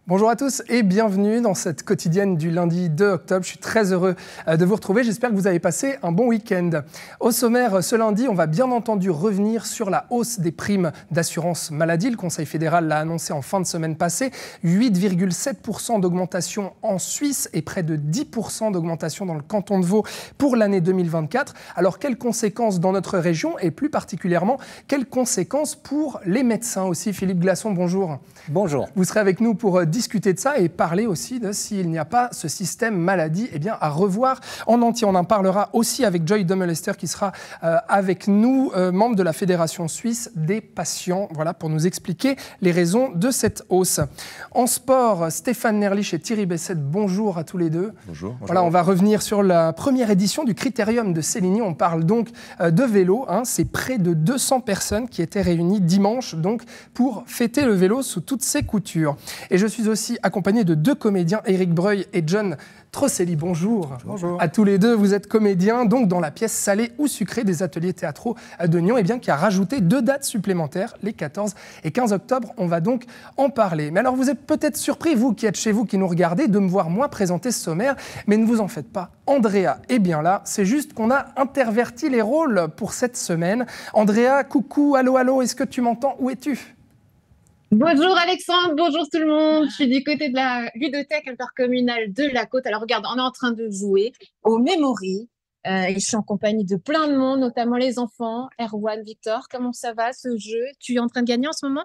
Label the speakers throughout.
Speaker 1: Bonjour à tous et bienvenue dans cette quotidienne du lundi 2 octobre. Je suis très heureux de vous retrouver. J'espère que vous avez passé un bon week-end. Au sommaire, ce lundi, on va bien entendu revenir sur la hausse des primes d'assurance maladie. Le Conseil fédéral l'a annoncé en fin de semaine passée. 8,7% d'augmentation en Suisse et près de 10% d'augmentation dans le canton de Vaud pour l'année 2024. Alors, quelles conséquences dans notre région et plus particulièrement, quelles conséquences pour les médecins aussi? Philippe Glasson, bonjour.
Speaker 2: Bonjour.
Speaker 1: Vous serez avec nous pour discuter de ça et parler aussi de s'il n'y a pas ce système maladie à revoir en entier. On en parlera aussi avec Joy Demmelester qui sera avec nous, membre de la Fédération suisse des patients, voilà, pour nous expliquer les raisons de cette hausse. En sport, Stéphane Nerlich et Thierry Bessette, bonjour à tous les deux.
Speaker 3: Bonjour.
Speaker 1: Voilà, on va revenir sur la première édition du Critérium de Séligny. On parle donc de vélo. C'est près de 200 personnes qui étaient réunies dimanche donc, pour fêter le vélo sous toutes ses coutures. Et je suis aussi accompagné de deux comédiens, Éric Breuil et John Trosselli. Bonjour.
Speaker 3: Bonjour.
Speaker 1: À tous les deux, vous êtes comédiens donc dans la pièce Salée ou Sucrée des ateliers théâtraux de Nyon, qui a rajouté 2 dates supplémentaires, les 14 et 15 octobre. On va donc en parler. Mais alors vous êtes peut-être surpris, vous qui êtes chez vous, qui nous regardez, de me voir moi présenter ce sommaire, mais ne vous en faites pas. Andrea est bien là, c'est juste qu'on a interverti les rôles pour cette semaine. Andrea, coucou, allô, allô, est-ce que tu m'entends? Où es-tu?
Speaker 4: Bonjour Alexandre, bonjour tout le monde. Je suis du côté de la ludothèque intercommunale de la Côte. Alors regarde, on est en train de jouer au Memory. Et je suis en compagnie de plein de monde, notamment les enfants. Erwan, Victor, comment ça va ce jeu? Tu es en train de gagner en ce moment?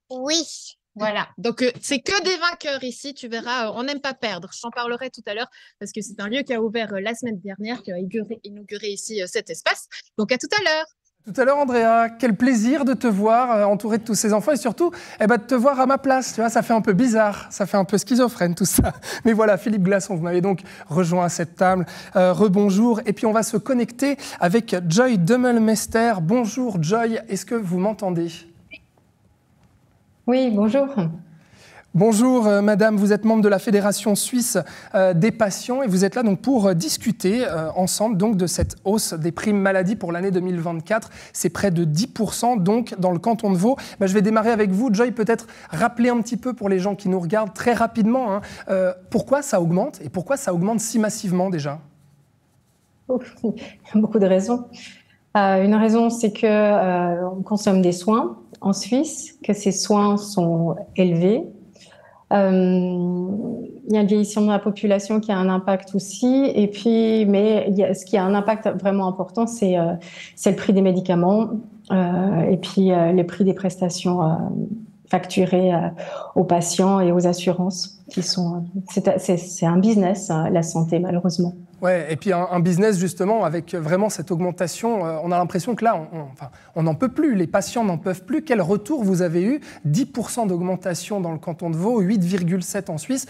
Speaker 5: Oui.
Speaker 4: Voilà, donc c'est que des vainqueurs ici, tu verras, on n'aime pas perdre. Je t'en parlerai tout à l'heure parce que c'est un lieu qui a ouvert la semaine dernière, qui a inauguré ici cet espace. Donc à tout à l'heure.
Speaker 1: Tout à l'heure, Andrea, quel plaisir de te voir entouré de tous ces enfants et surtout de te voir à ma place. Tu vois, ça fait un peu bizarre, ça fait un peu schizophrène tout ça. Mais voilà, Philippe Glasson, vous m'avez donc rejoint à cette table. Rebonjour. Et puis on va se connecter avec Joy Demmelmester. Bonjour Joy, est-ce que vous m'entendez?
Speaker 6: Oui, bonjour.
Speaker 1: Bonjour madame, vous êtes membre de la Fédération suisse des patients et vous êtes là donc pour discuter ensemble donc de cette hausse des primes maladie pour l'année 2024. C'est près de 10% donc dans le canton de Vaud. Je vais démarrer avec vous. Joy, peut-être rappeler un petit peu pour les gens qui nous regardent très rapidement pourquoi ça augmente et pourquoi ça augmente si massivement déjà?
Speaker 6: Il y a beaucoup de raisons. Une raison, c'est qu'on consomme des soins en Suisse, que ces soins sont élevés. Il y a le vieillissement de la population qui a un impact aussi, et puis, ce qui a un impact vraiment important, c'est le prix des médicaments et puis les prix des prestations facturées aux patients et aux assurances. C'est un business, la santé, malheureusement.
Speaker 1: Ouais, et puis un business justement avec vraiment cette augmentation, on a l'impression que là, on n'en peut plus, les patients n'en peuvent plus. Quel retour vous avez eu? 10% d'augmentation dans le canton de Vaud, 8,7% en Suisse.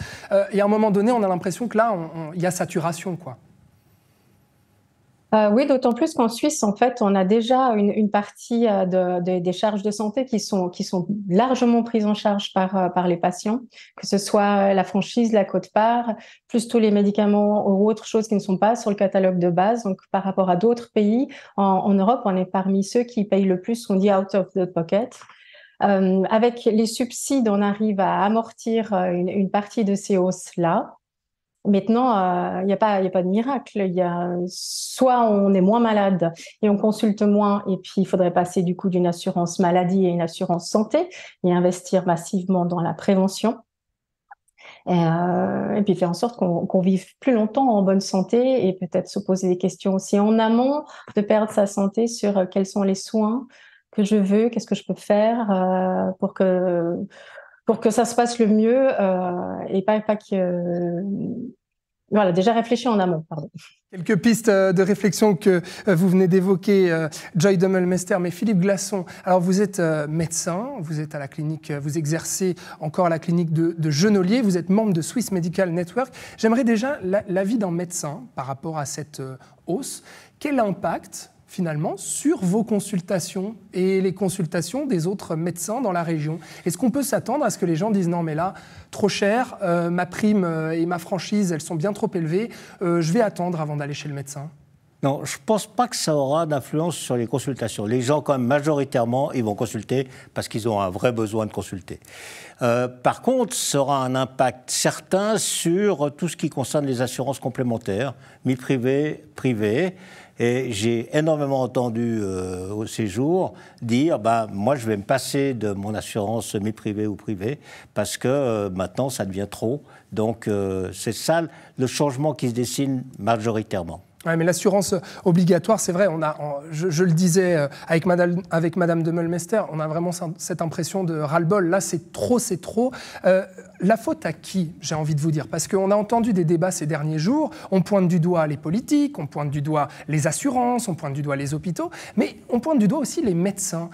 Speaker 1: Et à un moment donné, on a l'impression que là, il y a saturation, quoi.
Speaker 6: Oui, d'autant plus qu'en Suisse, en fait, on a déjà une partie des charges de santé qui sont largement prises en charge par les patients, que ce soit la franchise, la quote-part, plus tous les médicaments ou autres choses qui ne sont pas sur le catalogue de base. Donc, par rapport à d'autres pays, en Europe, on est parmi ceux qui payent le plus, on dit out of the pocket. Avec les subsides, on arrive à amortir une partie de ces hausses-là. Maintenant, il n'y a pas de miracle. Soit on est moins malade et on consulte moins, et puis il faudrait passer du coup d'une assurance maladie à une assurance santé et investir massivement dans la prévention. Et puis faire en sorte qu'on vive plus longtemps en bonne santé et peut-être se poser des questions aussi en amont de perdre sa santé sur quels sont les soins que je veux, qu'est-ce que je peux faire pour que ça se passe le mieux et pas que... Voilà, déjà réfléchir en amont, pardon.
Speaker 1: Quelques pistes de réflexion que vous venez d'évoquer, Joy Demmelmester, mais Philippe Glasson. Alors vous êtes médecin, vous êtes à la clinique, vous exercez encore à la clinique de Genolier, vous êtes membre de Swiss Medical Network. J'aimerais déjà l'avis d'un médecin par rapport à cette hausse. Quel impact finalement sur vos consultations et les consultations des autres médecins dans la région? Est-ce qu'on peut s'attendre à ce que les gens disent non mais là, trop cher, ma prime et ma franchise, elles sont bien trop élevées, je vais attendre avant d'aller chez le médecin?
Speaker 2: Non, je ne pense pas que ça aura d'influence sur les consultations. Les gens, quand même, majoritairement, ils vont consulter parce qu'ils ont un vrai besoin de consulter. Par contre, ça aura un impact certain sur tout ce qui concerne les assurances complémentaires, mi-privé, privé. Et j'ai énormément entendu au séjour dire moi, je vais me passer de mon assurance mi-privée ou privée parce que maintenant, ça devient trop. Donc, c'est ça le changement qui se dessine majoritairement.
Speaker 1: Ouais, mais l'assurance obligatoire, c'est vrai, je le disais avec Madame de Meulmester, on a vraiment cette impression de ras-le-bol. Là, c'est trop, c'est trop. La faute à qui, j'ai envie de vous dire? Parce qu'on a entendu des débats ces derniers jours, on pointe du doigt les politiques, on pointe du doigt les assurances, on pointe du doigt les hôpitaux, mais on pointe du doigt aussi les médecins.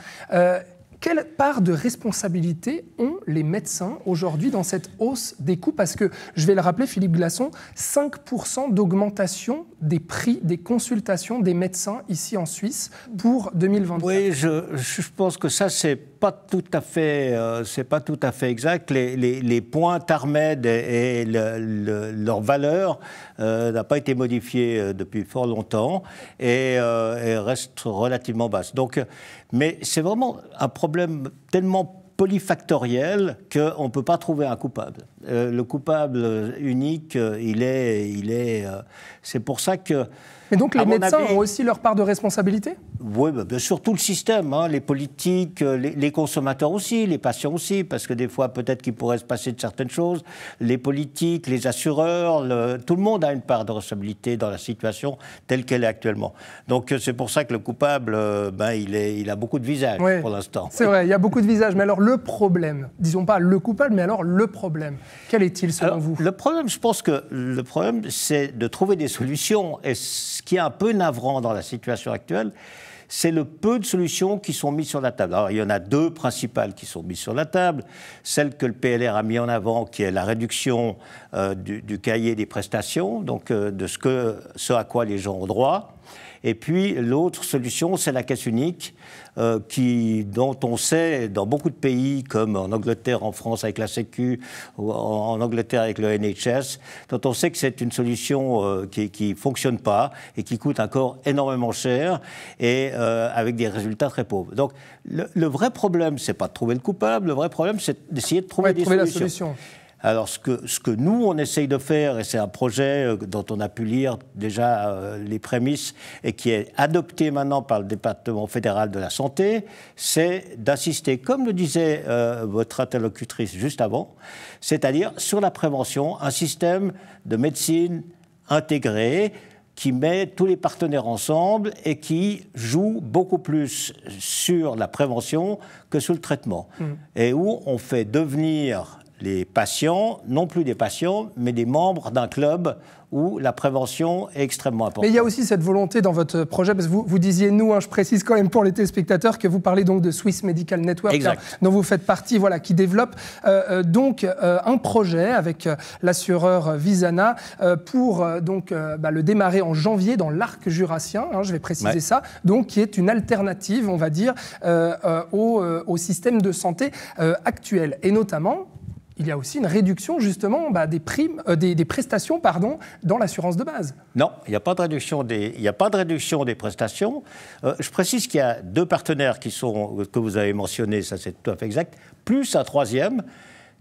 Speaker 1: Quelle part de responsabilité ont les médecins aujourd'hui dans cette hausse des coûts? Parce que, je vais le rappeler, Philippe Glasson, 5% d'augmentation des prix des consultations des médecins ici en Suisse pour 2024.
Speaker 2: Oui, je pense que ça, c'est pas tout à fait exact. Les points TARMED et leur valeur n'a pas été modifiée depuis fort longtemps et reste relativement basse. Donc, mais c'est vraiment un problème tellement polyfactoriel qu'on ne peut pas trouver un coupable. Le coupable unique, c'est pour ça que...
Speaker 1: Mais donc les médecins ont aussi leur part de responsabilité?
Speaker 2: Oui, bien sûr, tout le système, les politiques, les consommateurs aussi, les patients aussi, parce que des fois, peut-être qu'il pourrait se passer de certaines choses. Les politiques, les assureurs, tout le monde a une part de responsabilité dans la situation telle qu'elle est actuellement. Donc c'est pour ça que le coupable, il a beaucoup de visages pour l'instant.
Speaker 1: C'est vrai, il y a beaucoup de visages. Mais alors le problème, disons pas le coupable, mais alors le problème, quel est-il selon vous?
Speaker 2: Le problème, je pense que le problème, c'est de trouver des solutions. Et ce qui est un peu navrant dans la situation actuelle, c'est le peu de solutions qui sont mises sur la table. Alors, il y en a deux principales qui sont mises sur la table. Celle que le PLR a mis en avant, qui est la réduction du cahier des prestations, donc de ce à quoi les gens ont droit. Et puis, l'autre solution, c'est la caisse unique, dont on sait, dans beaucoup de pays, comme en Angleterre, en France avec la Sécu, ou en Angleterre avec le NHS, dont on sait que c'est une solution qui ne fonctionne pas et qui coûte encore énormément cher et avec des résultats très pauvres. Donc, le vrai problème, ce n'est pas de trouver le coupable, le vrai problème, c'est d'essayer de trouver des solutions.
Speaker 1: La solution.
Speaker 2: Alors, ce que nous, on essaye de faire, et c'est un projet dont on a pu lire déjà les prémices et qui est adopté maintenant par le département fédéral de la santé, c'est d'insister, comme le disait votre interlocutrice juste avant, c'est-à-dire sur la prévention, un système de médecine intégré qui met tous les partenaires ensemble et qui joue beaucoup plus sur la prévention que sur le traitement. Et où on fait devenir les patients, non plus des patients, mais des membres d'un club où la prévention est extrêmement importante.
Speaker 1: Mais il y a aussi cette volonté dans votre projet, parce que vous disiez nous, je précise quand même pour les téléspectateurs, que vous parlez donc de Swiss Medical Network, dont vous faites partie, qui développe donc un projet avec l'assureur Visana pour le démarrer en janvier dans l'arc jurassien, je vais préciser ça, donc qui est une alternative, on va dire, au système de santé actuel. Et notamment, il y a aussi une réduction justement des prestations dans l'assurance de base.
Speaker 2: Non, il n'y a pas de réduction des prestations. Je précise qu'il y a deux partenaires que vous avez mentionnés, ça c'est tout à fait exact, plus un troisième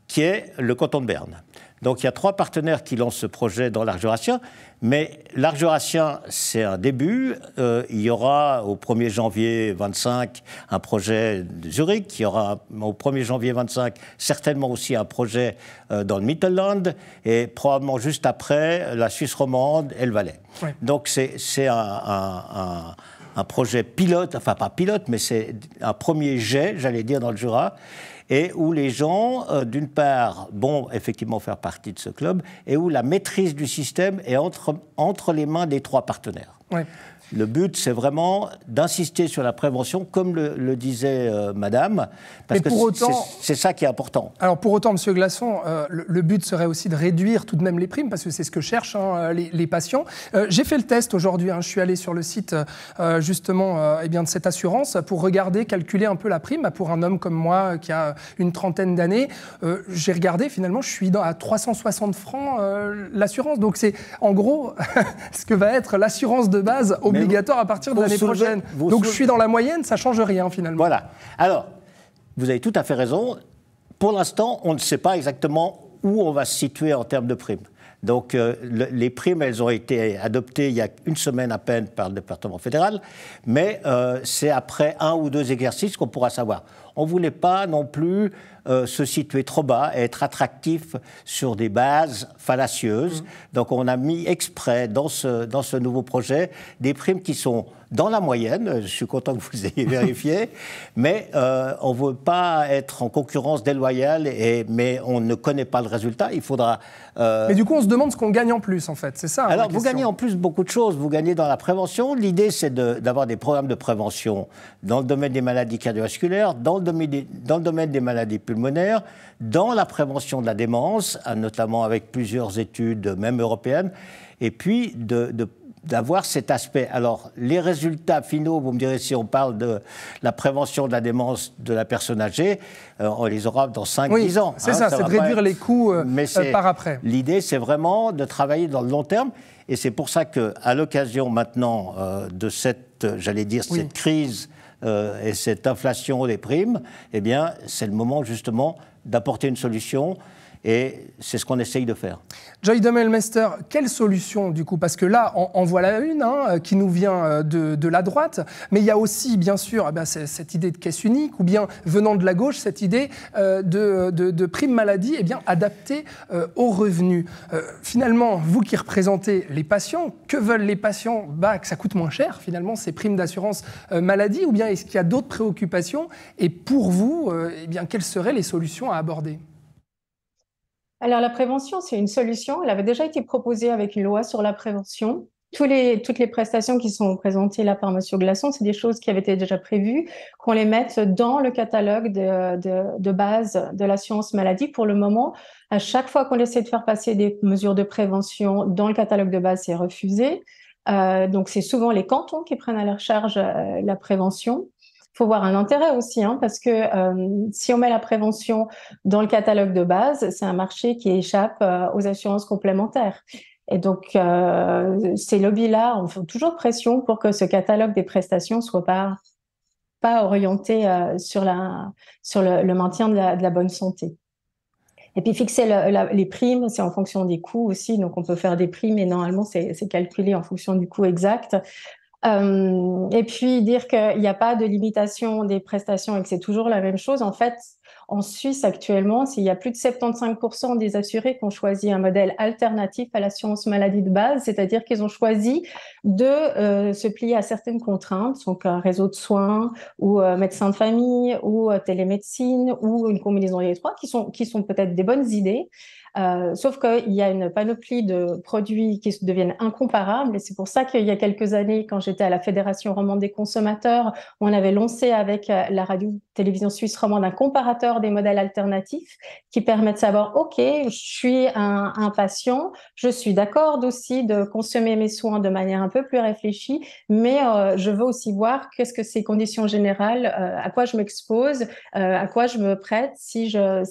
Speaker 2: qui est le canton de Berne. Donc il y a trois partenaires qui lancent ce projet dans l'arc jurassien, mais l'arc jurassien, c'est un début. Il y aura au 1er janvier 25 un projet de Zurich, il y aura au 1er janvier 25 certainement aussi un projet dans le Mittelland, et probablement juste après la Suisse romande et le Valais. Ouais. Donc c'est un projet pilote, enfin pas pilote, mais c'est un premier jet, j'allais dire, dans le Jura, et où les gens, d'une part, vont effectivement faire partie de ce club, et où la maîtrise du système est entre les mains des trois partenaires.
Speaker 1: Ouais.
Speaker 2: Le but, c'est vraiment d'insister sur la prévention, comme le disait Madame, parce que c'est ça qui est important.
Speaker 1: Alors pour autant, Monsieur Glasson, le but serait aussi de réduire tout de même les primes, parce que c'est ce que cherchent les patients. J'ai fait le test aujourd'hui, je suis allé sur le site justement de cette assurance pour regarder, calculer un peu la prime pour un homme comme moi qui a une trentaine d'années. J'ai regardé, finalement, je suis à 360 francs l'assurance. Donc c'est en gros ce que va être l'assurance de base obligatoire à partir de l'année prochaine. Donc je suis dans la moyenne, ça ne change rien finalement.
Speaker 2: Voilà. Alors, vous avez tout à fait raison. Pour l'instant, on ne sait pas exactement où on va se situer en termes de primes. Donc, les primes, elles ont été adoptées il y a une semaine à peine par le département fédéral, mais c'est après 1 ou 2 exercices qu'on pourra savoir. On ne voulait pas non plus se situer trop bas et être attractif sur des bases fallacieuses. Donc, on a mis exprès dans ce nouveau projet des primes qui sont dans la moyenne. Je suis content que vous ayez vérifié, mais on ne veut pas être en concurrence déloyale, mais on ne connaît pas le résultat. Il faudra...
Speaker 1: Mais du coup, on se demande ce qu'on gagne en plus, en fait. C'est ça.
Speaker 2: Alors, vous gagnez en plus beaucoup de choses. Vous gagnez dans la prévention. L'idée, c'est d'avoir des programmes de prévention dans le domaine des maladies cardiovasculaires, dans le domaine des maladies pulmonaires, dans la prévention de la démence, notamment avec plusieurs études, même européennes, et puis d'avoir cet aspect. Alors, les résultats finaux, vous me direz, si on parle de la prévention de la démence de la personne âgée, on les aura dans 5-10 ans.
Speaker 1: C'est ça, c'est de réduire les coûts par après.
Speaker 2: L'idée, c'est vraiment de travailler dans le long terme, et c'est pour ça qu'à l'occasion maintenant de cette crise et cette inflation des primes, eh bien, c'est le moment justement d'apporter une solution. Et c'est ce qu'on essaye de faire.
Speaker 1: Joy Demmelmeister, quelle solution du coup? Parce que là, en voilà une qui nous vient de la droite, mais il y a aussi, bien sûr, cette idée de caisse unique, ou bien venant de la gauche, cette idée de prime maladie adaptée aux revenus. Finalement, vous qui représentez les patients, que veulent les patients? Que ça coûte moins cher, finalement, ces primes d'assurance maladie, ou bien est-ce qu'il y a d'autres préoccupations? Et pour vous, quelles seraient les solutions à aborder?
Speaker 6: Alors, la prévention, c'est une solution. Elle avait déjà été proposée avec une loi sur la prévention. Toutes les prestations qui sont présentées là par M. Glasson, c'est des choses qui avaient été déjà prévues, qu'on les mette dans le catalogue de base de l'assurance maladie. Pour le moment, à chaque fois qu'on essaie de faire passer des mesures de prévention dans le catalogue de base, c'est refusé. Donc, c'est souvent les cantons qui prennent à leur charge la prévention. Il faut voir un intérêt aussi, parce que si on met la prévention dans le catalogue de base, c'est un marché qui échappe aux assurances complémentaires. Et donc, ces lobbies-là, on fait toujours pression pour que ce catalogue des prestations soit pas orienté sur le maintien de la bonne santé. Et puis, fixer les primes, c'est en fonction des coûts aussi. Donc, on peut faire des primes et normalement, c'est calculé en fonction du coût exact. Et puis dire qu'il n'y a pas de limitation des prestations et que c'est toujours la même chose. En fait, en Suisse actuellement, il y a plus de 75% des assurés qui ont choisi un modèle alternatif à l'assurance maladie de base, c'est-à-dire qu'ils ont choisi de se plier à certaines contraintes, donc un réseau de soins ou médecin de famille ou télémédecine ou une combinaison des trois, qui sont peut-être des bonnes idées. Sauf qu'il y a une panoplie de produits qui deviennent incomparables, et c'est pour ça qu'il y a quelques années, quand j'étais à la Fédération romande des consommateurs, on avait lancé avec la radio-télévision suisse romande un comparateur des modèles alternatifs qui permet de savoir, OK, je suis un patient, je suis d'accord aussi de consommer mes soins de manière un peu plus réfléchie, mais je veux aussi voir qu'est-ce que ces conditions générales, à quoi je m'expose, à quoi je me prête si je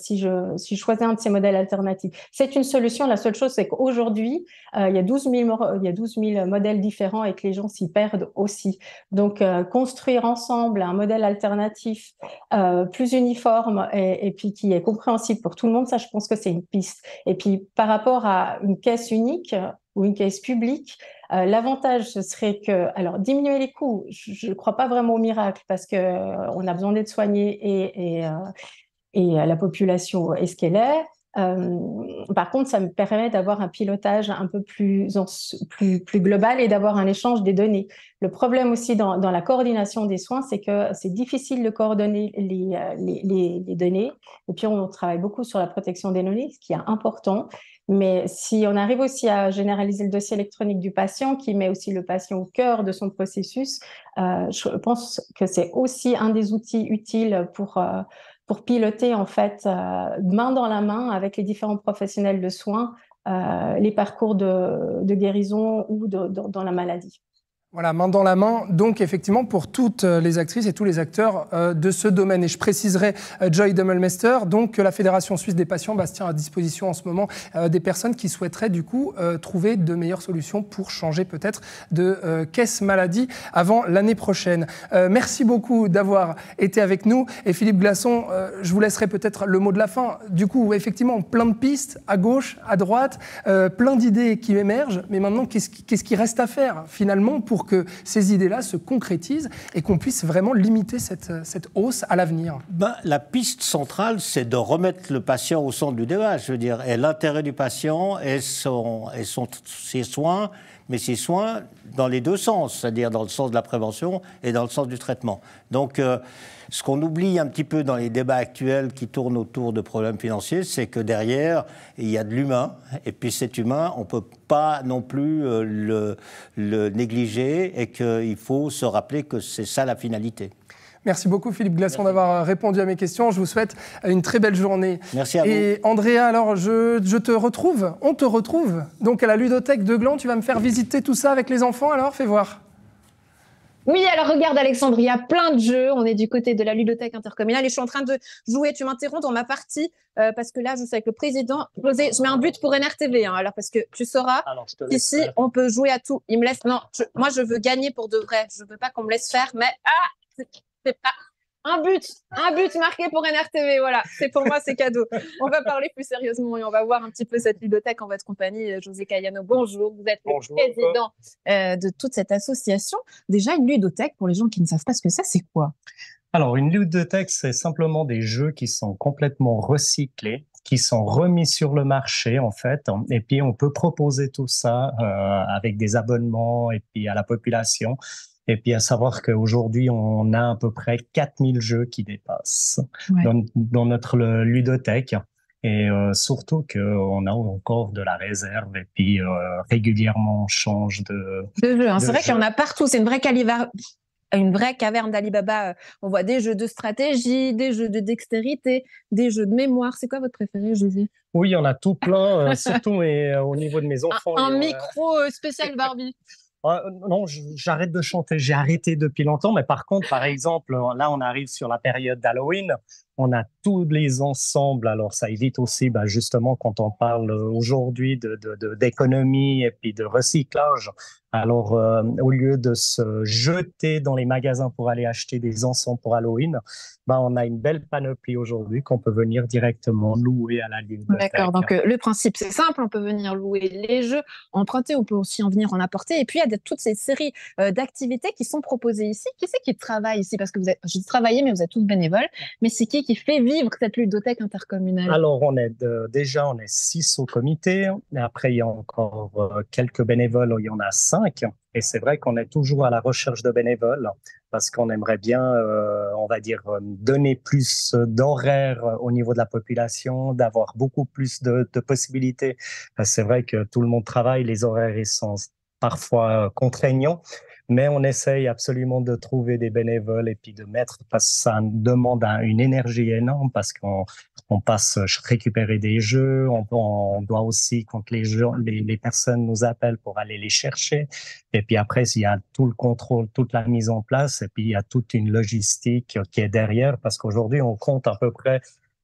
Speaker 6: choisis un de ces modèles alternatifs. C'est une solution. La seule chose, c'est qu'aujourd'hui, il y a 12 000 modèles différents et que les gens s'y perdent aussi. Donc, construire ensemble un modèle alternatif plus uniforme et puis qui est compréhensible pour tout le monde, ça, je pense que c'est une piste. Et puis, par rapport à une caisse unique ou une caisse publique, l'avantage, ce serait alors, diminuer les coûts. Je ne crois pas vraiment au miracle parce qu'on a besoin d'être soigné et la population est ce qu'elle est. Par contre, ça me permet d'avoir un pilotage un peu plus global et d'avoir un échange des données. Le problème aussi dans la coordination des soins, c'est que c'est difficile de coordonner les données. Et puis, on travaille beaucoup sur la protection des données, ce qui est important. Mais si on arrive aussi à généraliser le dossier électronique du patient, qui met aussi le patient au cœur de son processus, je pense que c'est aussi un des outils utiles pour piloter en fait main dans la main avec les différents professionnels de soins les parcours de guérison ou dans la maladie.
Speaker 1: Voilà, main dans la main, donc effectivement pour toutes les actrices et tous les acteurs de ce domaine. Et je préciserai, Joy Demmelmester, donc que la Fédération suisse des patients tient à disposition en ce moment des personnes qui souhaiteraient du coup trouver de meilleures solutions pour changer peut-être de caisse maladie avant l'année prochaine. Merci beaucoup d'avoir été avec nous. Et Philippe Glasson, je vous laisserai peut-être le mot de la fin. Du coup, effectivement, plein de pistes à gauche, à droite, plein d'idées qui émergent. Mais maintenant, qu'est-ce qui reste à faire finalement pour que ces idées-là se concrétisent et qu'on puisse vraiment limiter cette hausse à l'avenir?
Speaker 2: La piste centrale, c'est de remettre le patient au centre du débat, je veux dire, et l'intérêt du patient et ses soins, mais ses soins dans les deux sens, c'est-à-dire dans le sens de la prévention et dans le sens du traitement. Donc, ce qu'on oublie un petit peu dans les débats actuels qui tournent autour de problèmes financiers, c'est que derrière, il y a de l'humain. Et puis cet humain, on ne peut pas non plus le négliger et qu'il faut se rappeler que c'est ça la finalité.
Speaker 1: Merci beaucoup Philippe Glasson d'avoir répondu à mes questions. Je vous souhaite une très belle journée.
Speaker 2: Merci à vous.
Speaker 1: Et Andrea, alors on te retrouve donc à la ludothèque de Gland. Tu vas me faire visiter tout ça avec les enfants, alors fais voir.
Speaker 4: Oui, alors regarde Alexandre, il y a plein de jeux. On est du côté de la ludothèque intercommunale et je suis en train de jouer. Tu m'interromps dans ma partie parce que là, je suis avec le président. José, je mets un but pour NRTV. Alors parce que tu sauras ici, on peut jouer à tout. Il me laisse. Non, moi, je veux gagner pour de vrai. Je veux pas qu'on me laisse faire, mais c'est pas un but marqué pour NRTV. Voilà, c'est pour moi, c'est cadeau. On va parler plus sérieusement et on va voir un petit peu cette ludothèque en votre compagnie. José Cayano, bonjour. Vous êtes le président de toute cette association. Déjà, une ludothèque, pour les gens qui ne savent pas ce que c'est quoi?
Speaker 3: Alors, une ludothèque, c'est simplement des jeux qui sont complètement recyclés, qui sont remis sur le marché, en fait. Et puis, on peut proposer tout ça avec des abonnements et puis à la population. Et puis, à savoir qu'aujourd'hui, on a à peu près 4000 jeux qui dépassent dans notre ludothèque. Et surtout qu'on a encore de la réserve et puis régulièrement on change de
Speaker 4: jeux. C'est vrai qu'il y en a partout. C'est une vraie caverne d'Alibaba. On voit des jeux de stratégie, des jeux de dextérité, des jeux de mémoire. C'est quoi votre préféré, José?
Speaker 3: Oui, il y en a tout plein, surtout au niveau de mes enfants.
Speaker 4: Un micro spécial Barbie.
Speaker 3: Non, j'arrête de chanter. J'ai arrêté depuis longtemps. Mais par contre, par exemple, là, on arrive sur la période d'Halloween. On a tous les ensembles. Alors, ça évite aussi, justement, quand on parle aujourd'hui d'économie et puis de recyclage. Alors, au lieu de se jeter dans les magasins pour aller acheter des ensembles pour Halloween, on a une belle panoplie aujourd'hui qu'on peut venir directement louer à la ludothèque.
Speaker 4: D'accord, donc le principe, c'est simple. On peut venir louer les jeux, emprunter, on peut aussi en venir en apporter. Et puis, il y a toutes ces séries d'activités qui sont proposées ici. Qui c'est qui travaille ici? Parce que j'ai travaillé, mais vous êtes tous bénévoles. Mais c'est qui fait vivre cette ludothèque intercommunale?
Speaker 3: Alors, on est 6 au comité. Et après, il y a encore quelques bénévoles, il y en a 5. Et c'est vrai qu'on est toujours à la recherche de bénévoles parce qu'on aimerait bien, on va dire, donner plus d'horaires au niveau de la population, d'avoir beaucoup plus de possibilités. C'est vrai que tout le monde travaille, les horaires ils sont parfois contraignants. Mais on essaye absolument de trouver des bénévoles et puis de mettre, parce que ça demande une énergie énorme parce qu'on passe récupérer des jeux, on doit aussi, quand les personnes nous appellent pour aller les chercher. Et puis après, il y a tout le contrôle, toute la mise en place et puis il y a toute une logistique qui est derrière parce qu'aujourd'hui, on compte à peu près.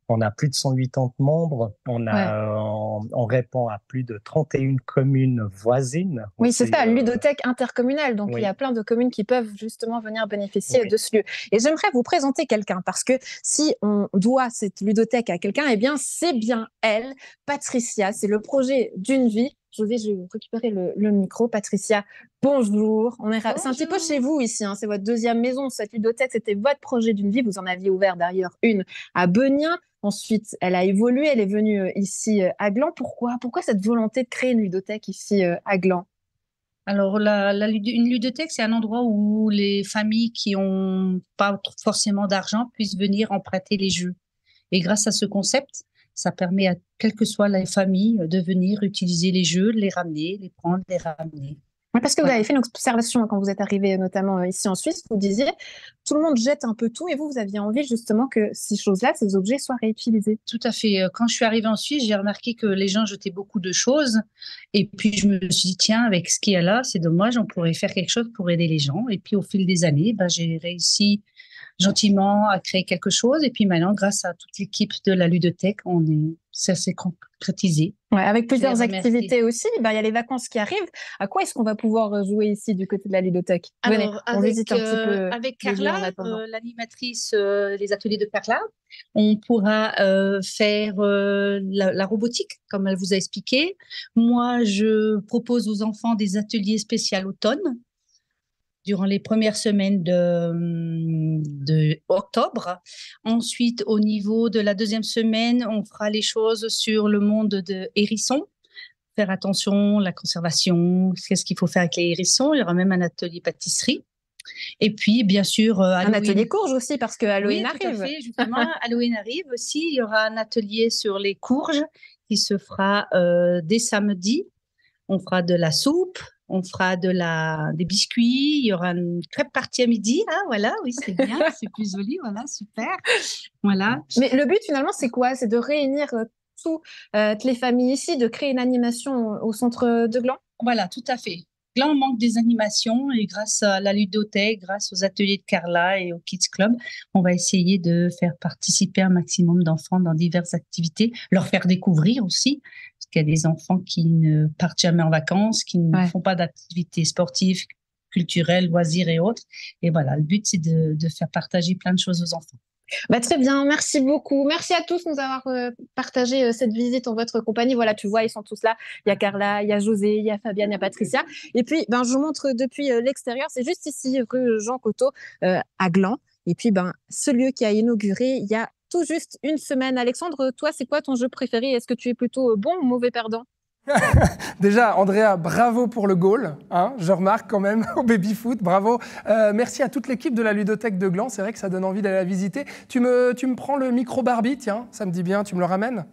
Speaker 3: On a plus de 180 membres. On répond à plus de 31 communes voisines.
Speaker 4: Oui, c'est ça, ludothèque intercommunale. Donc, il y a plein de communes qui peuvent justement venir bénéficier de ce lieu. Et j'aimerais vous présenter quelqu'un parce que si on doit cette ludothèque à quelqu'un, c'est bien elle, Patricia. C'est le projet d'une vie. José, je vais récupérer le micro. Patricia, bonjour. C'est un petit peu chez vous ici. C'est votre deuxième maison. Cette ludothèque, c'était votre projet d'une vie. Vous en aviez ouvert d'ailleurs une à Benien. Ensuite, elle a évolué. Elle est venue ici à Gland. Pourquoi cette volonté de créer une ludothèque ici à Gland?
Speaker 5: Alors, une ludothèque, c'est un endroit où les familles qui n'ont pas forcément d'argent puissent venir emprunter les jeux. Et grâce à ce concept, Ça permet à quelle que soit la famille de venir utiliser les jeux, de les ramener, les prendre, les ramener.
Speaker 4: Oui, parce que vous
Speaker 5: Voilà.
Speaker 4: avez fait une observation quand vous êtes arrivé, notamment ici en Suisse, vous disiez, tout le monde jette un peu tout et vous aviez envie justement que ces choses-là, ces objets soient réutilisés.
Speaker 5: Tout à fait. Quand je suis arrivée en Suisse, j'ai remarqué que les gens jetaient beaucoup de choses. Et puis, je me suis dit, tiens, avec ce qu'il y a là, c'est dommage, on pourrait faire quelque chose pour aider les gens. Et puis, au fil des années, j'ai réussi gentiment à créer quelque chose. Et puis maintenant, grâce à toute l'équipe de la ludothèque, ça s'est concrétisé.
Speaker 4: Ouais, avec plusieurs
Speaker 5: Je les remercie.
Speaker 4: activités aussi, il y a les vacances qui arrivent. À quoi est-ce qu'on va pouvoir jouer ici du côté de la ludothèque? Venez,
Speaker 5: Alors,
Speaker 4: on visite un petit peu
Speaker 5: avec
Speaker 4: les lieux en
Speaker 5: Carla,
Speaker 4: attendant.
Speaker 5: l'animatrice des ateliers de Carla, on pourra faire la robotique, comme elle vous a expliqué. Moi, je propose aux enfants des ateliers spéciaux automne durant les premières semaines de octobre. Ensuite, au niveau de la deuxième semaine, on fera les choses sur le monde de hérissons. Faire attention, la conservation, qu'est-ce qu'il faut faire avec les hérissons. Il y aura même un atelier pâtisserie. Et puis, bien sûr,
Speaker 4: Un atelier courge aussi, parce que Halloween
Speaker 5: oui, tout à
Speaker 4: arrive.
Speaker 5: fait, justement, Halloween arrive aussi. Il y aura un atelier sur les courges qui se fera dès samedi. On fera de la soupe, on fera des biscuits, il y aura une crêpe partie à midi. Ah, voilà, oui, c'est bien, c'est plus joli, voilà, super. Voilà.
Speaker 4: Mais le but, finalement, c'est quoi? C'est de réunir toutes les familles ici, de créer une animation au centre de Gland?
Speaker 5: Voilà, tout à fait. Là, on manque des animations et grâce à la ludothèque, grâce aux ateliers de Carla et au Kids Club, on va essayer de faire participer un maximum d'enfants dans diverses activités, leur faire découvrir aussi, parce qu'il y a des enfants qui ne partent jamais en vacances, qui ne font pas d'activités sportives, culturelles, loisirs et autres. Et voilà, le but, c'est de faire partager plein de choses aux enfants.
Speaker 4: Très bien, merci beaucoup. Merci à tous de nous avoir partagé cette visite en votre compagnie. Voilà, tu vois, ils sont tous là. Il y a Carla, il y a José, il y a Fabienne, il y a Patricia. Et puis, je vous montre depuis l'extérieur. C'est juste ici, rue Jean Cocteau, à Gland. Et puis, ce lieu qui a inauguré il y a tout juste une semaine. Alexandre, toi, c'est quoi ton jeu préféré? Est-ce que tu es plutôt bon ou mauvais perdant?
Speaker 1: Déjà, Andrea, bravo pour le goal, hein, je remarque quand même au baby-foot, bravo. Merci à toute l'équipe de la ludothèque de Gland, c'est vrai que ça donne envie d'aller la visiter. Tu me prends le micro Barbie, tiens, ça me dit bien, tu me le ramènes?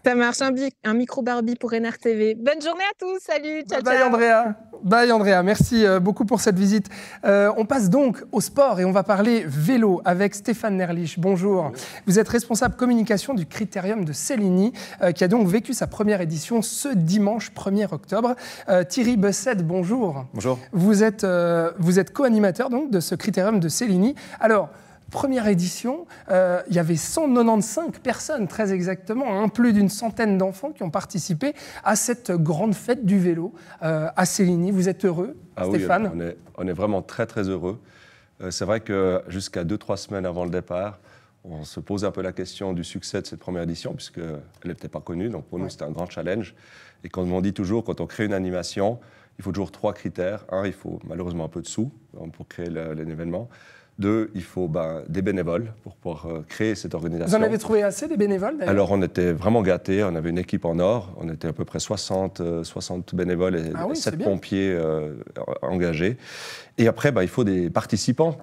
Speaker 4: Ça marche, un micro Barbie pour NR TV. Bonne journée à tous, salut, ciao,
Speaker 1: Bye
Speaker 4: ciao.
Speaker 1: Andrea. Bye Andrea, merci beaucoup pour cette visite. On passe donc au sport et on va parler vélo avec Stéphane Nerlich. Bonjour. Vous êtes responsable communication du Critérium de Céligny qui a donc vécu sa première édition ce dimanche 1er octobre. Thierry Besset, bonjour.
Speaker 7: Bonjour.
Speaker 1: Vous êtes co-animateur donc de ce Critérium de Céligny. Alors, première édition, il y avait 195 personnes, très exactement, hein, plus d'une centaine d'enfants qui ont participé à cette grande fête du vélo à Céligny. Vous êtes heureux, Stéphane?
Speaker 7: Oui, on est vraiment très très heureux. C'est vrai que jusqu'à 2-3 semaines avant le départ, on se pose un peu la question du succès de cette première édition, puisqu'elle n'était pas connue, donc pour nous c'était un grand challenge. Et comme on dit toujours, quand on crée une animation, il faut toujours 3 critères. 1, il faut malheureusement un peu de sous pour créer l'événement. 2, il faut des bénévoles pour pouvoir créer cette organisation.
Speaker 1: Vous en avez trouvé assez, des bénévoles d'ailleurs?
Speaker 7: Alors on était vraiment gâtés, on avait une équipe en or, on était à peu près 60 bénévoles et 7 pompiers engagés. Et après, il faut des participants.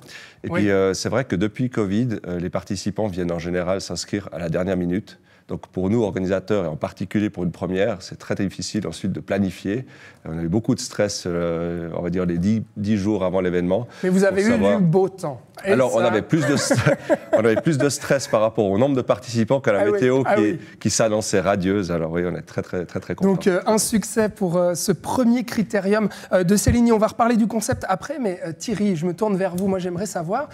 Speaker 7: Et puis c'est vrai que depuis Covid, les participants viennent en général s'inscrire à la dernière minute. Donc pour nous, organisateurs, et en particulier pour une première, c'est très difficile ensuite de planifier. On a eu beaucoup de stress, on va dire, les 10 jours avant l'événement.
Speaker 1: Mais vous avez eu du beau temps. Et
Speaker 7: alors, on avait plus de stress par rapport au nombre de participants qu'à la météo qui s'annonçait radieuse. Alors oui, on est très, très, très, très contents.
Speaker 1: Donc, un succès pour ce premier critérium de Céligny. On va reparler du concept après, mais Thierry, je me tourne vers vous. Moi, j'aimerais savoir,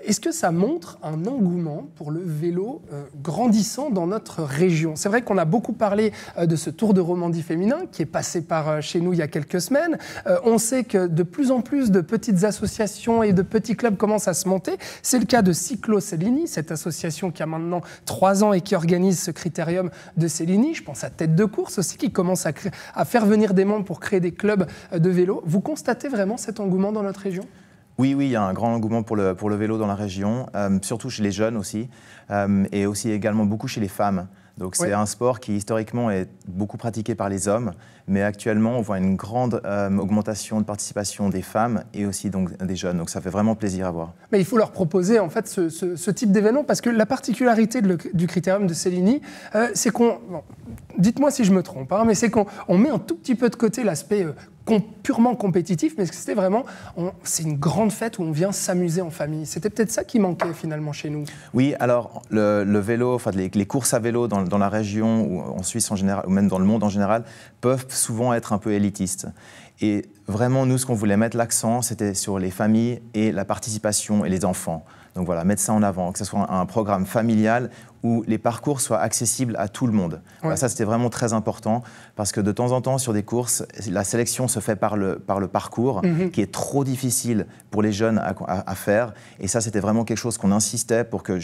Speaker 1: est-ce que ça montre un engouement pour le vélo grandissant dans notre région? C'est vrai qu'on a beaucoup parlé de ce Tour de Romandie féminin qui est passé par chez nous il y a quelques semaines. On sait que de plus en plus de petites associations et de petits clubs commencent à se monter. C'est le cas de Cyclo Céligny, cette association qui a maintenant 3 ans et qui organise ce critérium de Céligny. Je pense à Tête de Course aussi qui commence à faire venir des membres pour créer des clubs de vélo. Vous constatez vraiment cet engouement dans notre région?
Speaker 8: Oui, il y a un grand engouement pour le vélo dans la région, surtout chez les jeunes aussi, et aussi également beaucoup chez les femmes. Donc c'est un sport qui historiquement est beaucoup pratiqué par les hommes, mais actuellement on voit une grande augmentation de participation des femmes et aussi donc des jeunes. Donc ça fait vraiment plaisir à voir.
Speaker 1: Mais il faut leur proposer en fait ce type d'événement parce que la particularité du Critérium de Céligny, c'est qu'on, dites-moi si je me trompe, hein, mais c'est qu'on met un tout petit peu de côté l'aspect purement compétitif, mais c'était vraiment, c'est une grande fête où on vient s'amuser en famille. C'était peut-être ça qui manquait finalement chez nous.
Speaker 8: Oui, alors le vélo, enfin les courses à vélo dans la région ou en Suisse en général, ou même dans le monde en général, peuvent souvent être un peu élitistes. Et vraiment, nous, ce qu'on voulait mettre l'accent, c'était sur les familles et la participation et les enfants. Donc voilà, mettre ça en avant, que ce soit un programme familial où les parcours soient accessibles à tout le monde. Ouais. Voilà, ça, c'était vraiment très important parce que de temps en temps, sur des courses, la sélection se fait par le parcours qui est trop difficile pour les jeunes à faire. Et ça, c'était vraiment quelque chose qu'on insistait pour que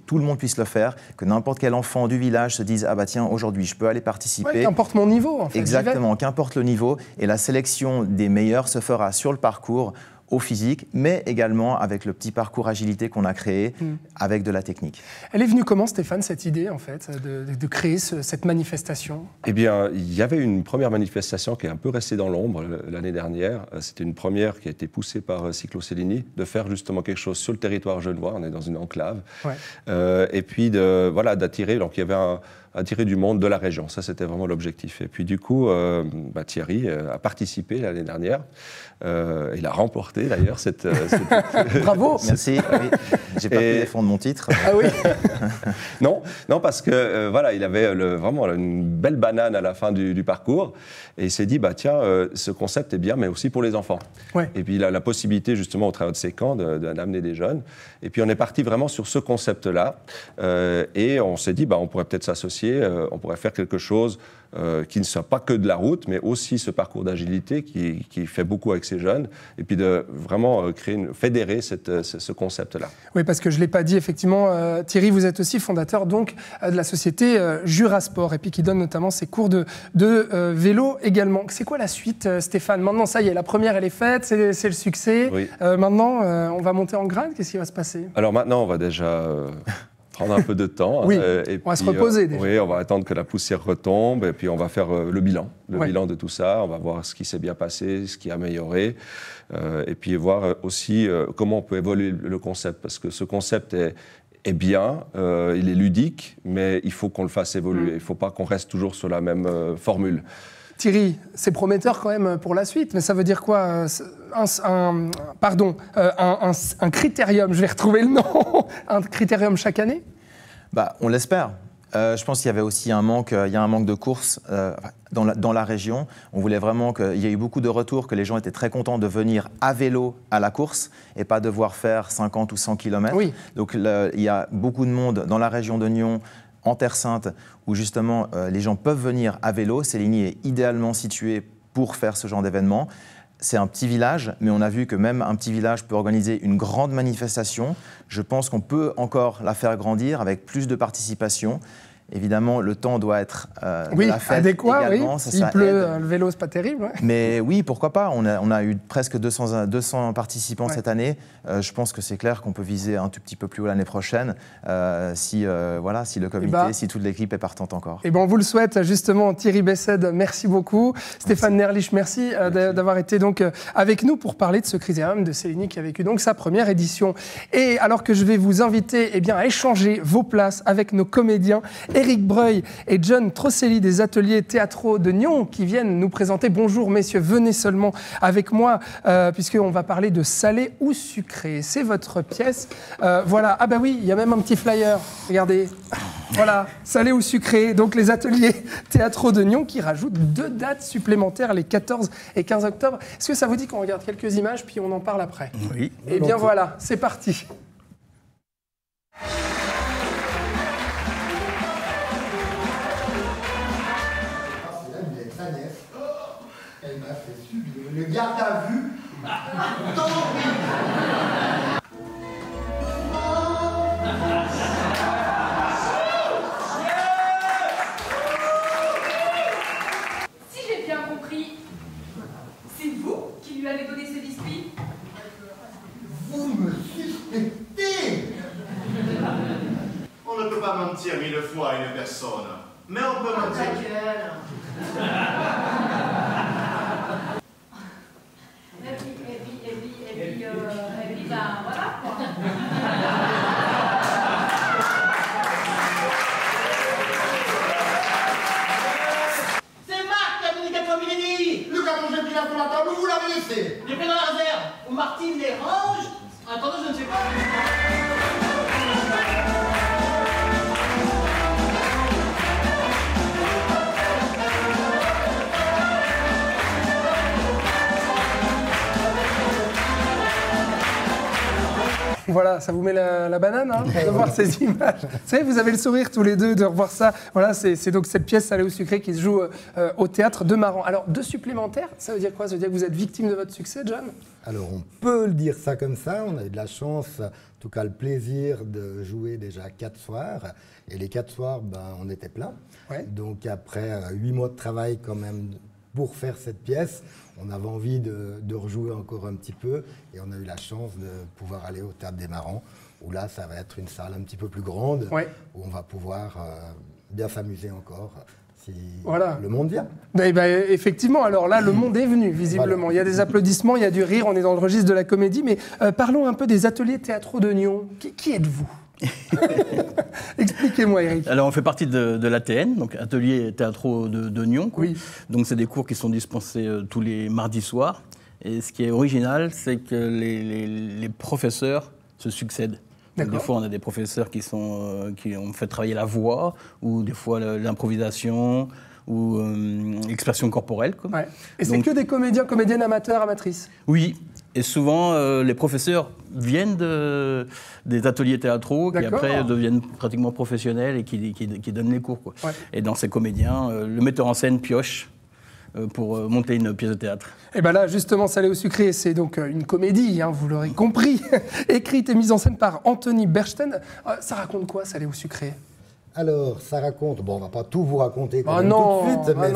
Speaker 8: tout le monde puisse le faire, que n'importe quel enfant du village se dise « Ah bah tiens, aujourd'hui, je peux aller participer.
Speaker 1: Ouais, » Qu'importe mon niveau, en fait.
Speaker 8: Exactement, qu'importe le niveau. Et la sélection des meilleurs se fera sur le parcours, au physique, mais également avec le petit parcours agilité qu'on a créé avec de la technique.
Speaker 1: Elle est venue comment, Stéphane, cette idée, en fait, de créer cette manifestation?
Speaker 7: Eh bien, il y avait une première manifestation qui est un peu restée dans l'ombre l'année dernière. C'était une première qui a été poussée par Cyclo-Céligny, de faire justement quelque chose sur le territoire genevois. On est dans une enclave. Ouais. Et puis, d'attirer. Donc, il y avait attirer du monde de la région. Ça, c'était vraiment l'objectif. Et puis, du coup, Thierry a participé l'année dernière. Il a remporté, d'ailleurs, cette...
Speaker 1: Bravo.
Speaker 8: Merci. Oui. J'ai pas pu défendre mon titre.
Speaker 1: Ah oui.
Speaker 7: Non, parce que, voilà, il avait vraiment une belle banane à la fin du parcours. Et il s'est dit, bah tiens, ce concept est bien, mais aussi pour les enfants. Ouais. Et puis, il a la possibilité, justement, au travers de ces camps, d'amener des jeunes. Et puis, on est parti vraiment sur ce concept-là. Et on s'est dit, bah, on pourrait peut-être s'associer, on pourrait faire quelque chose qui ne soit pas que de la route, mais aussi ce parcours d'agilité qui fait beaucoup avec ces jeunes, et puis de vraiment fédérer ce concept-là.
Speaker 1: Oui, parce que je ne l'ai pas dit, effectivement, Thierry, vous êtes aussi fondateur donc, de la société Jurasport, et puis qui donne notamment ses cours de vélo également. C'est quoi la suite, Stéphane? Maintenant, ça y est, la première, elle est faite, c'est le succès. Oui. Maintenant, on va monter en grade, qu'est-ce qui va se passer?
Speaker 7: Alors maintenant, on va déjà... prendre un peu de temps.
Speaker 1: Oui, et on va se reposer déjà.
Speaker 7: Oui, on va attendre que la poussière retombe et puis on va faire le bilan de tout ça. On va voir ce qui s'est bien passé, ce qui a amélioré et puis voir aussi comment on peut évoluer le concept parce que ce concept est bien, il est ludique, mais il faut qu'on le fasse évoluer. Il ne faut pas qu'on reste toujours sur la même formule.
Speaker 1: Thierry, c'est prometteur quand même pour la suite, mais ça veut dire quoi? Un critérium, je vais retrouver le nom, un critérium chaque année?
Speaker 8: Bah, on l'espère. Je pense qu'il y avait aussi un manque de courses dans la région. On voulait vraiment qu'il y ait eu beaucoup de retours, que les gens étaient très contents de venir à vélo à la course et pas devoir faire 50 ou 100 km. Oui. Donc il y a beaucoup de monde dans la région de Nyon, en Terre Sainte, où justement les gens peuvent venir à vélo. Céligny est idéalement situé pour faire ce genre d'événement. C'est un petit village, mais on a vu que même un petit village peut organiser une grande manifestation. Je pense qu'on peut encore la faire grandir avec plus de participation. Évidemment, le temps doit être
Speaker 1: de
Speaker 8: la fête
Speaker 1: adéquat,
Speaker 8: également.
Speaker 1: Oui. S'il pleut, le vélo, c'est pas terrible. Ouais.
Speaker 8: Mais oui, pourquoi pas. On a eu presque 200 participants cette année. Je pense que c'est clair qu'on peut viser un tout petit peu plus haut l'année prochaine si le comité, si toute l'équipe est partante encore.
Speaker 1: Et on vous le souhaite justement. Thierry Bessède, merci beaucoup. Stéphane Nerlich, merci d'avoir été donc avec nous pour parler de ce critérium de Céligny qui a vécu donc sa première édition. Et alors que je vais vous inviter à échanger vos places avec nos comédiens Éric Breuil et John Trosselli des ateliers théâtraux de Nyon qui viennent nous présenter. Bonjour messieurs, venez seulement avec moi puisqu'on va parler de salé ou sucré. C'est votre pièce. Voilà, ah bah oui, il y a même un petit flyer, regardez. Voilà, salé ou sucré. Donc les ateliers théâtraux de Nyon qui rajoutent 2 dates supplémentaires, les 14 et 15 octobre. Est-ce que ça vous dit qu'on regarde quelques images puis on en parle après?
Speaker 8: Oui.
Speaker 1: Eh bien voilà, c'est parti.
Speaker 9: Elle m'a fait subir le garde à vue.
Speaker 10: Si j'ai bien compris, c'est vous qui lui avez donné ce biscuit?
Speaker 9: Vous me suspectez? On ne peut
Speaker 11: peut pas mentir 1000 fois à une personne, mais on peut mentir.
Speaker 10: Et puis, ben, voilà, quoi.
Speaker 9: C'est Marc qui a donné 4 millénies. Le carton j'ai pris là sur la table, vous l'avez laissé.
Speaker 12: J'ai pris dans la réserve, où Martine les range. Attendez, je ne sais pas.
Speaker 1: Voilà, ça vous met la banane hein, de voir ces images. Vous savez, vous avez le sourire tous les deux de revoir ça. Voilà, c'est donc cette pièce Salé ou sucré qui se joue au théâtre de Maran. Alors, 2 supplémentaires, ça veut dire quoi? Ça veut dire que vous êtes victime de votre succès, John?
Speaker 13: Alors, on peut le dire ça comme ça. On a eu de la chance, en tout cas le plaisir de jouer déjà 4 soirs. Et les 4 soirs, ben, on était plein. Ouais. Donc, après 8 mois de travail quand même pour faire cette pièce, on avait envie de rejouer encore un petit peu et on a eu la chance de pouvoir aller au Théâtre des Marans, où là, ça va être une salle un petit peu plus grande, ouais, où on va pouvoir bien s'amuser encore si voilà, le monde vient.
Speaker 1: Effectivement, alors là, le monde est venu, visiblement. Voilà. Il y a des applaudissements, il y a du rire, on est dans le registre de la comédie, mais parlons un peu des ateliers théâtraux de Nyon. Qui êtes-vous? Expliquez-moi, Eric.
Speaker 14: Alors, on fait partie de l'ATN, donc Atelier Théâtraux de Nyon. Oui. Donc, c'est des cours qui sont dispensés tous les mardis soirs. Et ce qui est original, c'est que les professeurs se succèdent. Donc, des fois, on a des professeurs qui ont fait travailler la voix, ou des fois l'improvisation, ou l'expression corporelle. Quoi. Ouais.
Speaker 1: Et c'est que des comédiens, comédiennes amateurs, amatrices?
Speaker 14: Oui. Et souvent, les professeurs viennent des ateliers théâtraux qui après deviennent pratiquement professionnels et qui donnent les cours. Quoi. Ouais. Et dans ces comédiens, le metteur en scène pioche pour monter une pièce de théâtre.
Speaker 1: Et bien là, justement, Salé ou sucré, c'est donc une comédie, hein, vous l'aurez compris, écrite et mise en scène par Anthony Bernstein. Ça raconte quoi, Salé ou sucré?
Speaker 13: Alors, ça raconte, bon, on ne va pas tout vous raconter tout de suite, mais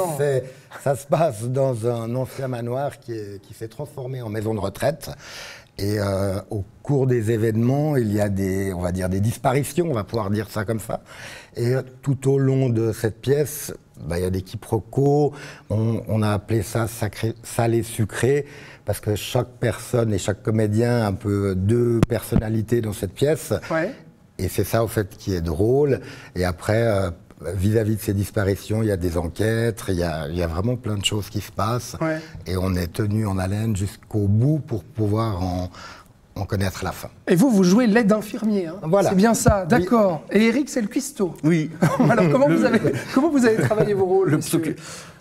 Speaker 13: ça se passe dans un ancien manoir qui s'est transformé en maison de retraite. Et au cours des événements, il y a des disparitions, on va pouvoir dire ça comme ça. Et tout au long de cette pièce, il y a des quiproquos. On a appelé ça salé-sucré, parce que chaque personne et chaque comédien a un peu 2 personnalités dans cette pièce. Ouais. Et c'est ça, au fait, qui est drôle. Et après, vis-à-vis de ces disparitions, il y a des enquêtes, il y a vraiment plein de choses qui se passent. Ouais. Et on est tenu en haleine jusqu'au bout pour pouvoir en connaître la fin.
Speaker 1: Et vous jouez l'aide infirmier, hein. Voilà. C'est bien ça, d'accord. Oui. Et Eric, c'est le cuistot.
Speaker 14: Oui.
Speaker 1: Alors, comment vous avez travaillé vos rôles?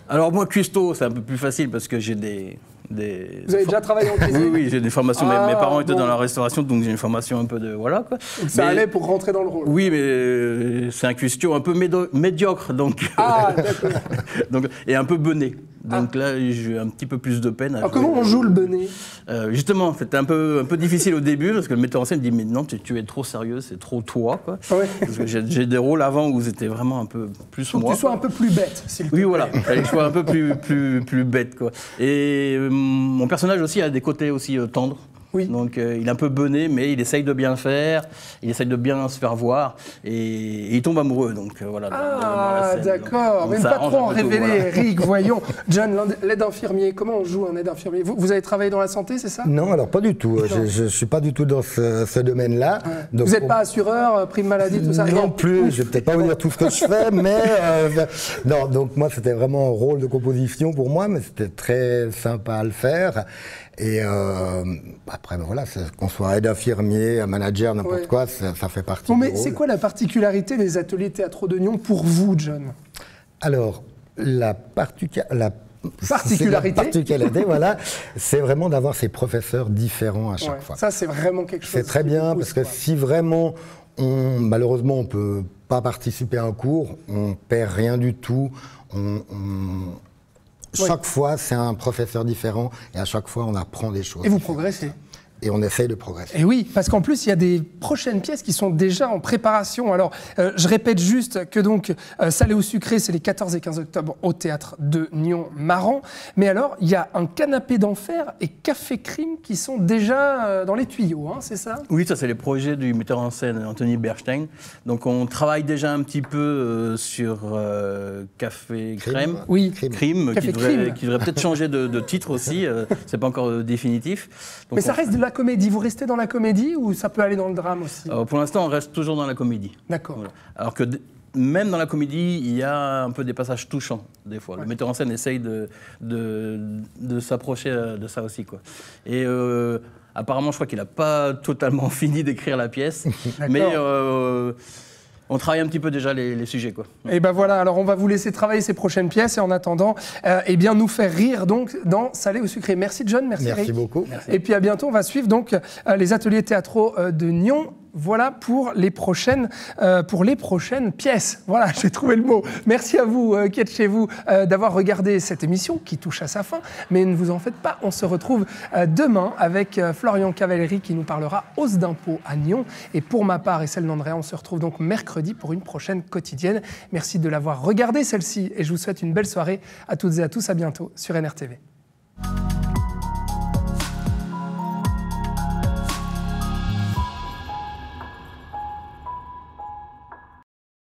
Speaker 14: Alors, moi, cuistot, c'est un peu plus facile parce que j'ai des...
Speaker 1: Vous avez déjà travaillé en cuisine?
Speaker 14: Oui, j'ai des formations. Mes parents étaient dans la restauration, donc j'ai une formation un peu de... Voilà, quoi.
Speaker 1: Donc ça allait pour rentrer dans le rôle?
Speaker 14: Oui, mais c'est un cuistot un peu médiocre, donc...
Speaker 1: Ah, d'accord.
Speaker 14: Donc, et un peu bené. Donc là, j'ai un petit peu plus de peine à jouer.
Speaker 1: Comment on joue le bené?
Speaker 14: Justement, c'était un peu difficile au début, parce que le metteur en scène dit « Mais non, tu es trop sérieux, c'est trop toi. » Ouais. Parce que j'ai des rôles avant où c'était vraiment un peu plus moi.
Speaker 1: Faut que tu sois un peu plus bête, s'il te plaît.
Speaker 14: Oui, voilà. Il fallait que je sois un peu plus bête, quoi. Et mon personnage aussi a des côtés aussi tendres. Oui. Donc il est un peu bené, mais il essaye de bien faire, il essaye de bien se faire voir, et il tombe amoureux. Donc voilà.
Speaker 1: Ah, d'accord. Même pas trop en révéler, Eric, voyons. John, l'aide infirmier, comment on joue un aide infirmier? Vous avez travaillé dans la santé, c'est ça?
Speaker 13: Non, alors pas du tout. Je ne suis pas du tout dans ce domaine-là.
Speaker 1: Ouais. Vous n'êtes pas assureur, prime maladie, tout ça?
Speaker 13: Non plus, je ne vais peut-être pas vous dire tout ce que je fais, mais non, donc moi c'était vraiment un rôle de composition pour moi, mais c'était très sympa à le faire. Et après, voilà, qu'on soit aide infirmier, manager, n'importe quoi, ça fait partie du rôle.
Speaker 1: Mais c'est quoi la particularité des ateliers théâtraux de Nyon pour vous, John?
Speaker 13: Alors, la particularité, voilà, c'est vraiment d'avoir ces professeurs différents à chaque fois.
Speaker 1: Ça, c'est vraiment quelque chose.
Speaker 13: C'est très bien, parce que si vraiment, malheureusement, on ne peut pas participer à un cours, on perd rien du tout, chaque fois, c'est un professeur différent et à chaque fois, on apprend des choses.
Speaker 1: Et vous progressez.
Speaker 13: et on essaye de progresser.
Speaker 1: Et oui, parce qu'en plus, il y a des prochaines pièces qui sont déjà en préparation. Alors, je répète juste que donc, Salé au sucré, c'est les 14 et 15 octobre au Théâtre de Nyon-Marans. Mais alors, il y a un canapé d'enfer et café crime qui sont déjà dans les tuyaux, hein, c'est ça?
Speaker 14: Oui, ça, c'est les projets du metteur en scène Anthony Bernstein. Donc, on travaille déjà un petit peu sur Café Crème.
Speaker 1: Oui,
Speaker 14: Crime, qui devrait peut-être changer de titre aussi. C'est pas encore définitif. Donc,
Speaker 1: mais ça reste de la comédie. Vous restez dans la comédie ou ça peut aller dans le drame aussi?
Speaker 14: Pour l'instant, on reste toujours dans la comédie.
Speaker 1: D'accord.
Speaker 14: Voilà. Alors que même dans la comédie, il y a un peu des passages touchants, des fois. Le metteur en scène essaye de s'approcher de ça aussi, quoi. Et apparemment, je crois qu'il n'a pas totalement fini d'écrire la pièce. Mais on travaille un petit peu déjà les sujets, quoi.
Speaker 1: Et ben voilà, alors on va vous laisser travailler ces prochaines pièces et en attendant, eh bien nous faire rire donc dans Salé au sucré. Merci John, merci Eric.
Speaker 13: Beaucoup.
Speaker 1: Merci. Et puis à bientôt, on va suivre donc les ateliers théâtraux de Nyon. Voilà pour les prochaines pièces. Voilà, j'ai trouvé le mot. Merci à vous qui êtes chez vous d'avoir regardé cette émission qui touche à sa fin. Mais ne vous en faites pas, on se retrouve demain avec Florian Cavalleri qui nous parlera hausse d'impôts à Nyon. Et pour ma part et celle d'Andrea, on se retrouve donc mercredi pour une prochaine quotidienne. Merci de l'avoir regardée celle-ci et je vous souhaite une belle soirée à toutes et à tous. À bientôt sur NRTV.